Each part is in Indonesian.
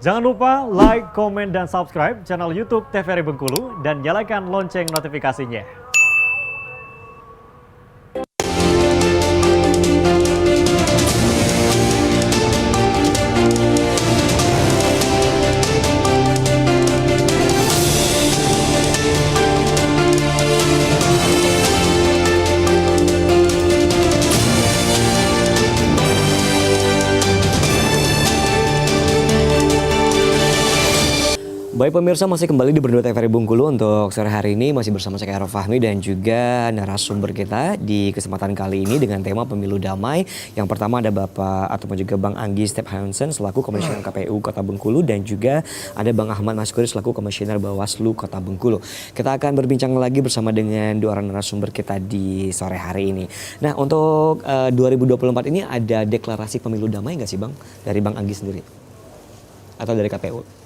Jangan lupa like, komen, dan subscribe channel YouTube TVRI Bengkulu dan nyalakan lonceng notifikasinya. Baik pemirsa, masih kembali di Berdua TVRI Bengkulu untuk sore hari ini masih bersama saya Heru Fahmi dan juga narasumber kita di kesempatan kali ini dengan tema pemilu damai. Yang pertama ada Bapak ataupun juga Bang Anggi Stephenson selaku Komisioner KPU Kota Bengkulu dan juga ada Bang Ahmad Maskuri selaku Komisioner Bawaslu Kota Bengkulu. Kita akan berbincang lagi bersama dengan dua orang narasumber kita di sore hari ini. Nah untuk 2024 ini ada deklarasi pemilu damai nggak sih Bang dari Bang Anggi sendiri atau dari KPU?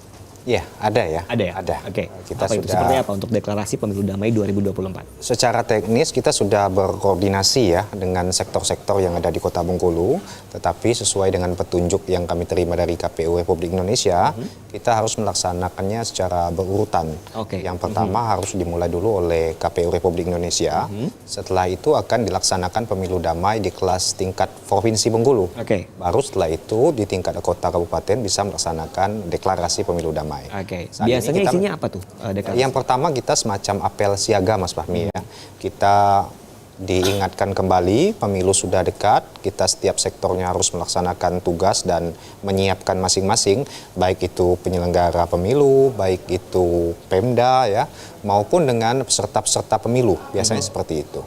Iya, ada ya. Ada ya? Ada. Oke. Kita sudah, seperti apa untuk deklarasi pemilu damai 2024? Secara teknis kita sudah berkoordinasi ya dengan sektor-sektor yang ada di Kota Bengkulu, tetapi sesuai dengan petunjuk yang kami terima dari KPU Republik Indonesia, kita harus melaksanakannya secara berurutan. Yang pertama harus dimulai dulu oleh KPU Republik Indonesia, setelah itu akan dilaksanakan pemilu damai di kelas tingkat Provinsi Bengkulu. Baru setelah itu di tingkat kota kabupaten bisa melaksanakan deklarasi pemilu damai. Biasanya isinya apa tuh? Yang pertama kita semacam apel siaga Mas Fahmi ya. Kita diingatkan kembali pemilu sudah dekat, kita setiap sektornya harus melaksanakan tugas dan menyiapkan masing-masing, baik itu penyelenggara pemilu, baik itu Pemda ya, maupun dengan peserta-peserta pemilu, biasanya seperti itu.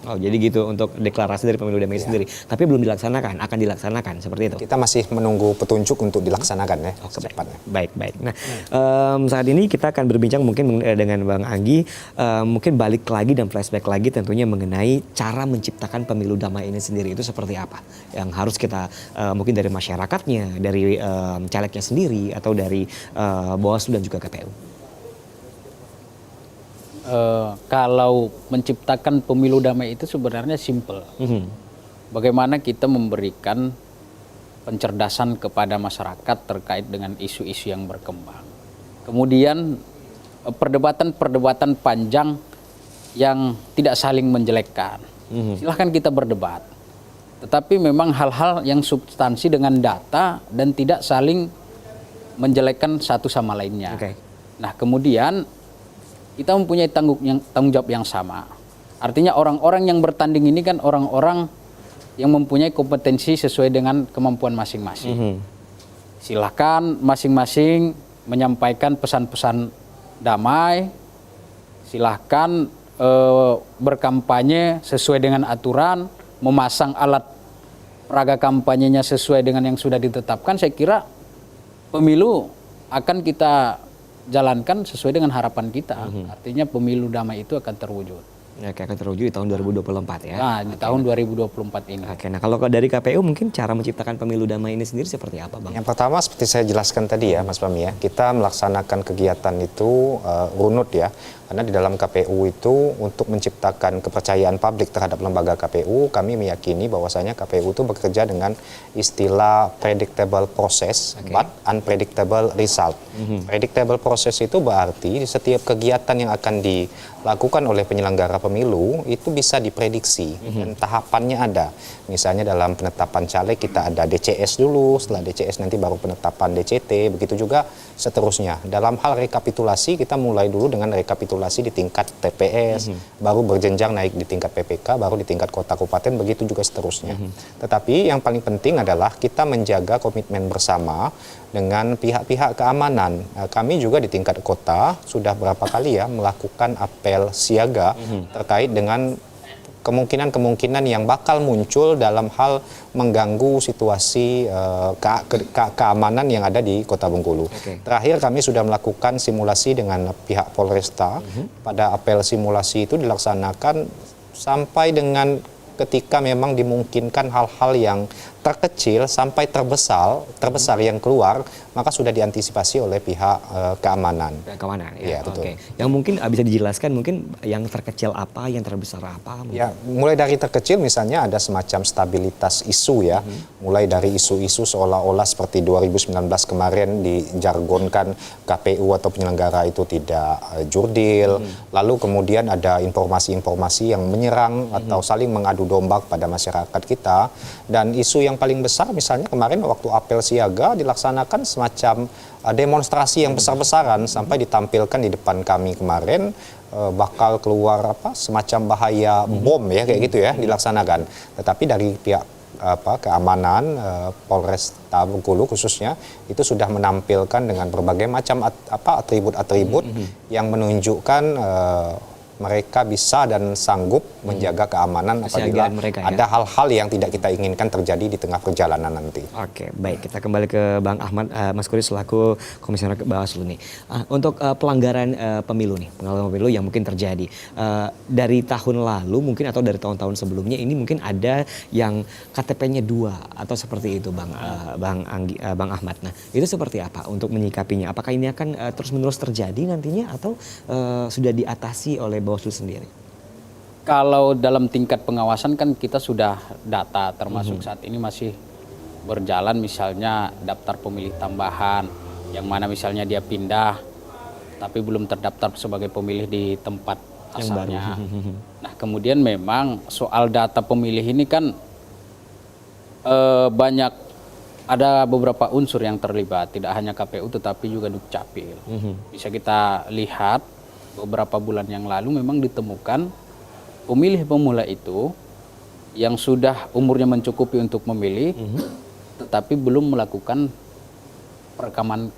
Oh jadi gitu untuk deklarasi dari pemilu damai sendiri, tapi belum dilaksanakan, akan dilaksanakan seperti itu? Kita masih menunggu petunjuk untuk dilaksanakan ya, secepatnya. Baik. Nah saat ini kita akan berbincang mungkin dengan Bang Anggi, mungkin balik lagi dan flashback lagi tentunya mengenai cara menciptakan pemilu damai ini sendiri itu seperti apa? Yang harus kita mungkin dari masyarakatnya, dari calegnya sendiri, atau dari Bawaslu dan juga KPU? Kalau menciptakan pemilu damai itu sebenarnya simple. Bagaimana kita memberikan pencerdasan kepada masyarakat terkait dengan isu-isu yang berkembang. Kemudian perdebatan-perdebatan panjang yang tidak saling menjelekkan. Silahkan kita berdebat. Tetapi memang hal-hal yang substansi dengan data dan tidak saling menjelekkan satu sama lainnya. Nah kemudian kita mempunyai tanggung jawab yang sama. Artinya orang-orang yang bertanding ini kan orang-orang yang mempunyai kompetensi sesuai dengan kemampuan masing-masing. Silakan masing-masing menyampaikan pesan-pesan damai. Silahkan berkampanye sesuai dengan aturan, memasang alat peraga kampanyenya sesuai dengan yang sudah ditetapkan. Saya kira pemilu akan kita jalankan sesuai dengan harapan kita. Artinya pemilu damai itu akan terwujud. Akan terwujud di tahun 2024 ya? Nah, di tahun 2024 ini. Nah kalau dari KPU mungkin cara menciptakan pemilu damai ini sendiri seperti apa Bang? Yang pertama seperti saya jelaskan tadi ya Mas Fahmi ya, kita melaksanakan kegiatan itu runut ya. Karena di dalam KPU itu untuk menciptakan kepercayaan publik terhadap lembaga KPU, kami meyakini bahwasanya KPU itu bekerja dengan istilah predictable process, but unpredictable result. Predictable process itu berarti di setiap kegiatan yang akan dilakukan oleh penyelenggara pemilu itu bisa diprediksi dan tahapannya ada. Misalnya dalam penetapan caleg kita ada DCS dulu, setelah DCS nanti baru penetapan DCT, begitu juga seterusnya. Dalam hal rekapitulasi kita mulai dulu dengan rekapitulasi di tingkat TPS, baru berjenjang naik di tingkat PPK, baru di tingkat kota kabupaten, begitu juga seterusnya. Tetapi yang paling penting adalah kita menjaga komitmen bersama dengan pihak-pihak keamanan. Kami juga di tingkat kota sudah berapa kali ya melakukan apel siaga terkait dengan kemungkinan-kemungkinan yang bakal muncul dalam hal mengganggu situasi keamanan yang ada di Kota Bengkulu. Terakhir kami sudah melakukan simulasi dengan pihak Polresta. Pada apel simulasi itu dilaksanakan sampai dengan ketika memang dimungkinkan hal-hal yang terkecil sampai terbesar yang keluar, maka sudah diantisipasi oleh pihak keamanan. Keamanan, Iya, ya. betul. Oke. Yang mungkin bisa dijelaskan mungkin yang terkecil apa, yang terbesar apa? Mungkin? Ya, mulai dari terkecil misalnya ada semacam stabilitas isu ya, mulai dari isu-isu seolah-olah seperti 2019 kemarin dijargonkan KPU atau penyelenggara itu tidak jurdil, lalu kemudian ada informasi-informasi yang menyerang atau saling mengadu domba kepada masyarakat kita, dan isu yang paling besar misalnya kemarin waktu apel siaga dilaksanakan semacam demonstrasi yang besar-besaran sampai ditampilkan di depan kami kemarin bakal keluar semacam bahaya bom ya kayak gitu ya dilaksanakan. Tetapi dari pihak keamanan Polresta Bengkulu khususnya itu sudah menampilkan dengan berbagai macam atribut-atribut yang menunjukkan mereka bisa dan sanggup menjaga keamanan apabila mereka, ya? ada hal-hal yang tidak kita inginkan terjadi di tengah perjalanan nanti. Oke, baik. Kita kembali ke Bang Ahmad, Mas Kuri selaku Komisioner Bawaslu nih. Untuk pelanggaran pemilu nih, pengalaman pemilu yang mungkin terjadi dari tahun lalu mungkin atau dari tahun-tahun sebelumnya ini mungkin ada yang KTP-nya 2 atau seperti itu, Bang Ahmad. Nah, itu seperti apa untuk menyikapinya? Apakah ini akan terus-menerus terjadi nantinya atau sudah diatasi oleh Bawaslu sendiri? Kalau dalam tingkat pengawasan kan kita sudah data, termasuk saat ini masih berjalan misalnya daftar pemilih tambahan, yang mana misalnya dia pindah tapi belum terdaftar sebagai pemilih di tempat asalnya. Nah, kemudian memang soal data pemilih ini kan banyak, ada beberapa unsur yang terlibat, tidak hanya KPU tetapi juga Dukcapil. Bisa kita lihat beberapa bulan yang lalu memang ditemukan pemilih pemula itu yang sudah umurnya mencukupi untuk memilih, tetapi belum melakukan perekaman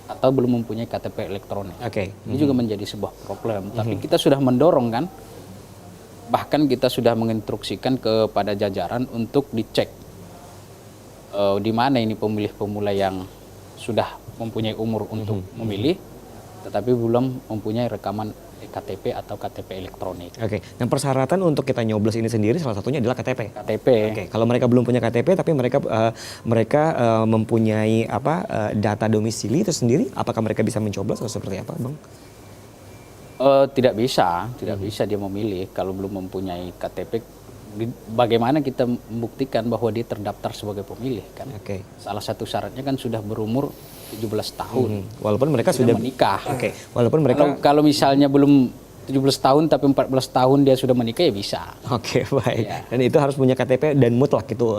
atau belum mempunyai KTP elektronik. Ini juga menjadi sebuah problem. Tapi kita sudah mendorong kan, bahkan kita sudah menginstruksikan kepada jajaran untuk dicek di mana ini pemilih pemula yang sudah mempunyai umur untuk memilih, tetapi belum mempunyai rekaman KTP atau KTP elektronik. Oke, dan persyaratan untuk kita nyoblos ini sendiri salah satunya adalah KTP. KTP. Oke, kalau mereka belum punya KTP tapi mereka mempunyai data domisili itu sendiri, apakah mereka bisa mencoblos atau seperti apa, Bang? Tidak bisa dia memilih kalau belum mempunyai KTP. Bagaimana kita membuktikan bahwa dia terdaftar sebagai pemilih kan? Salah satu syaratnya kan sudah berumur 17 tahun. Walaupun mereka sudah menikah. Walaupun mereka kalau misalnya belum 17 tahun tapi 14 tahun dia sudah menikah ya bisa. Baik. Ya. Dan itu harus punya KTP dan mutlak itu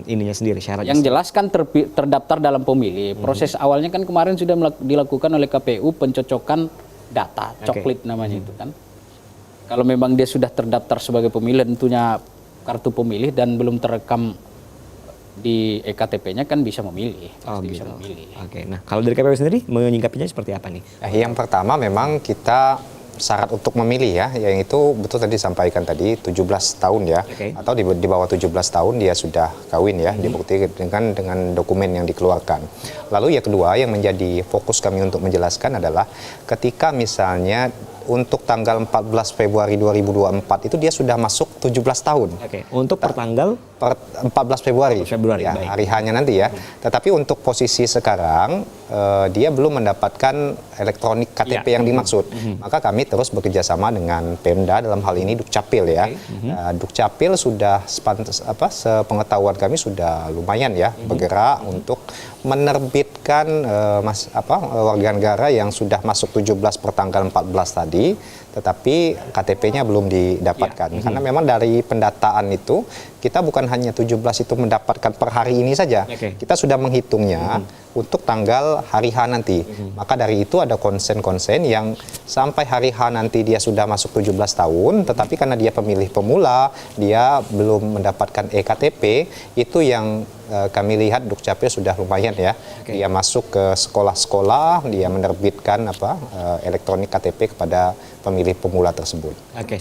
ininya sendiri syaratnya. Yang jelas kan terdaftar dalam pemilih. Proses awalnya kan kemarin sudah dilakukan oleh KPU pencocokan data, coklit namanya itu kan. Kalau memang dia sudah terdaftar sebagai pemilih, tentunya kartu pemilih dan belum terekam di EKTP-nya kan bisa memilih. Bisa memilih. Nah, kalau dari KPU sendiri menyingkapinya seperti apa nih? Yang pertama memang kita syarat untuk memilih ya, yang itu betul tadi disampaikan tadi 17 tahun ya, atau di bawah 17 tahun dia sudah kawin ya, dibuktikan dengan dokumen yang dikeluarkan. Lalu yang kedua yang menjadi fokus kami untuk menjelaskan adalah ketika misalnya untuk tanggal 14 Februari 2024 itu dia sudah masuk 17 tahun. Untuk pertanggal 14 Februari, ya, baik. hari H-nya nanti ya. Tetapi untuk posisi sekarang dia belum mendapatkan elektronik KTP yang dimaksud. Maka kami terus bekerjasama dengan Pemda dalam hal ini Dukcapil ya. Dukcapil sudah sepengetahuan kami sudah lumayan ya bergerak untuk menerbitkan warga negara yang sudah masuk 17 per tanggal 14 tadi, tetapi KTP-nya belum didapatkan. Karena memang dari pendataan itu kita bukan hanya 17 itu mendapatkan per hari ini saja. Kita sudah menghitungnya untuk tanggal hari H nanti. Maka dari itu ada konsen-konsen yang sampai hari H nanti dia sudah masuk 17 tahun, tetapi karena dia pemilih pemula, dia belum mendapatkan EKTP, itu yang kami lihat Dukcapil sudah lumayan ya. Dia masuk ke sekolah-sekolah, dia menerbitkan elektronik KTP kepada pemilih pemula tersebut.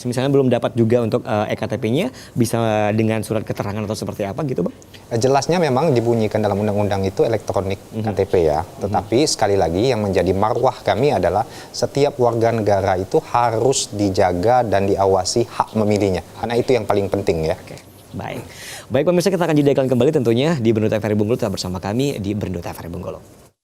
Misalnya belum dapat juga untuk EKTP-nya, bisa dengan surat keterangan atau seperti apa gitu, Bang? Jelasnya memang dibunyikan dalam undang-undang itu elektronik KTP ya. Tetapi sekali lagi yang menjadi marwah kami adalah setiap warga negara itu harus dijaga dan diawasi hak memilihnya. Karena itu yang paling penting ya. Baik, pemirsa, kita akan jadikan kembali tentunya di Berndu TVRI Bengkulu. Tetap bersama kami di Berndu TVRI Bengkulu.